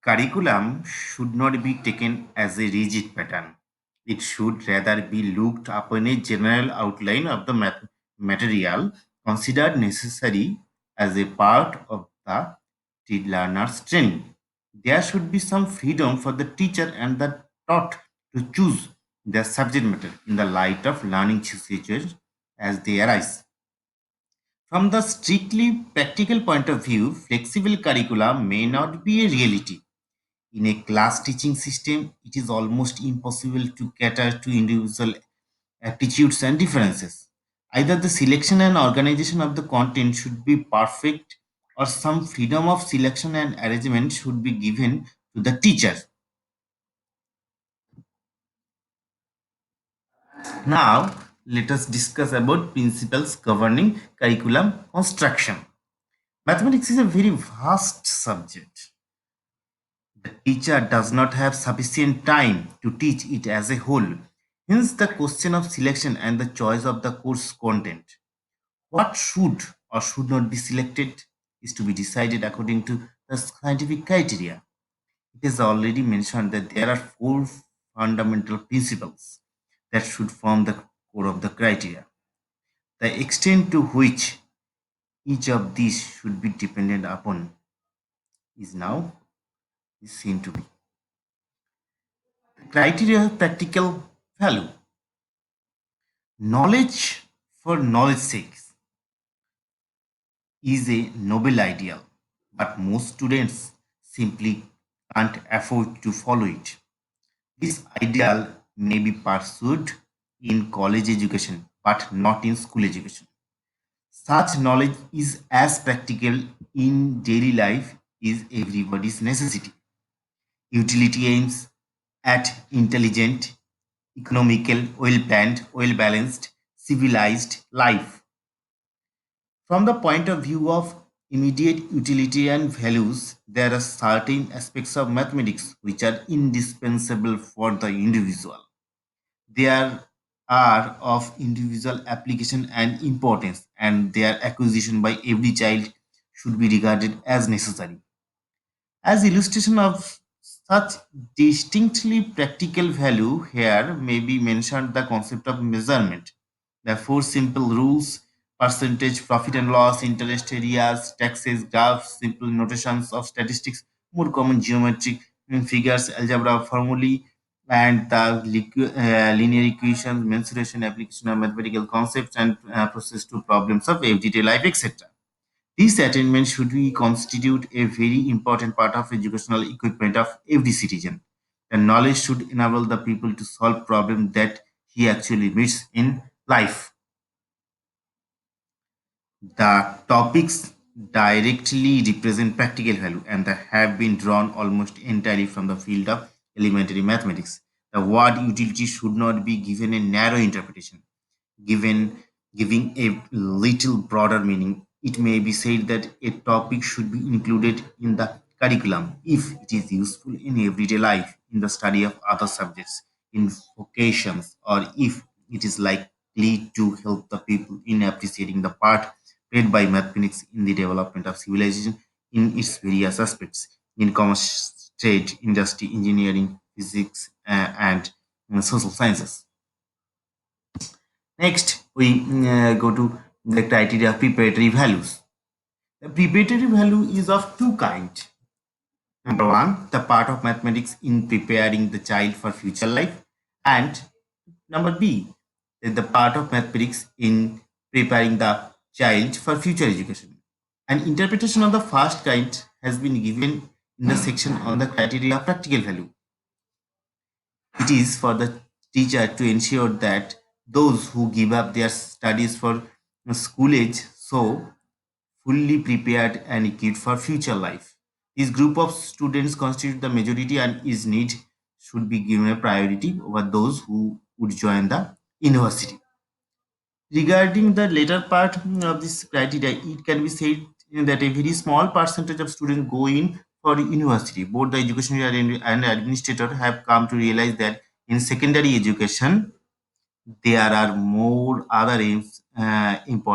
Curriculum should not be taken as a rigid pattern. It should rather be looked upon a general outline of the material considered necessary as a part of the learner's training. There should be some freedom for the teacher and the taught to choose their subject matter in the light of learning situations as they arise. From the strictly practical point of view, flexible curricula may not be a reality. In a class teaching system, it is almost impossible to cater to individual aptitudes and differences. Either the selection and organization of the content should be perfect, or some freedom of selection and arrangement should be given to the teacher. Now, let us discuss about principles governing curriculum construction. Mathematics is a very vast subject. The teacher does not have sufficient time to teach it as a whole. Hence, the question of selection and the choice of the course content. What should or should not be selected is to be decided according to the scientific criteria. It is already mentioned that there are four fundamental principles that should form the core of the criteria. The extent to which each of these should be dependent upon is now is seen to be. The criteria of practical value. Knowledge for knowledge's sake is a noble ideal, but most students simply can't afford to follow it. This ideal may be pursued in college education, but not in school education. Such knowledge is as practical in daily life is everybody's necessity. Utility aims at intelligent, economical, well planned, well balanced, civilized life. From the point of view of immediate utility and values, there are certain aspects of mathematics which are indispensable for the individual. They are of individual application and importance, and their acquisition by every child should be regarded as necessary. As illustration of such distinctly practical value, here may be mentioned the concept of measurement. The four simple rules: percentage, profit and loss, interest areas, taxes, graphs, simple notations of statistics, more common geometric figures, algebra formulae, and the linear equations, mensuration, application of mathematical concepts, and process to problems of everyday life, etc. These attainments should be constitute a very important part of educational equipment of every citizen. The knowledge should enable the people to solve problems that he actually meets in life. The topics directly represent practical value and they have been drawn almost entirely from the field of elementary mathematics. The word utility should not be given a narrow interpretation. Given giving a little broader meaning, it may be said that a topic should be included in the curriculum if it is useful in everyday life, in the study of other subjects, in vocations, or if it is likely to help the people in appreciating the part played by mathematics in the development of civilization in its various aspects, in commerce, trade, industry, engineering, physics, and social sciences. Next, we go to the criteria of preparatory values. The preparatory value is of two kinds. Number one, the part of mathematics in preparing the child for future life, and number B, the part of mathematics in preparing the child for future education. An interpretation of the first kind has been given in the section on the criteria of practical value. It is for the teacher to ensure that those who give up their studies for school age so fully prepared and equipped for future life. This group of students constitute the majority and is need should be given a priority over those who would join the university. Regarding the later part of this criteria, it can be said that a very small percentage of students go in for university. Both the education and administrator have come to realize that in secondary education, there are more other aims important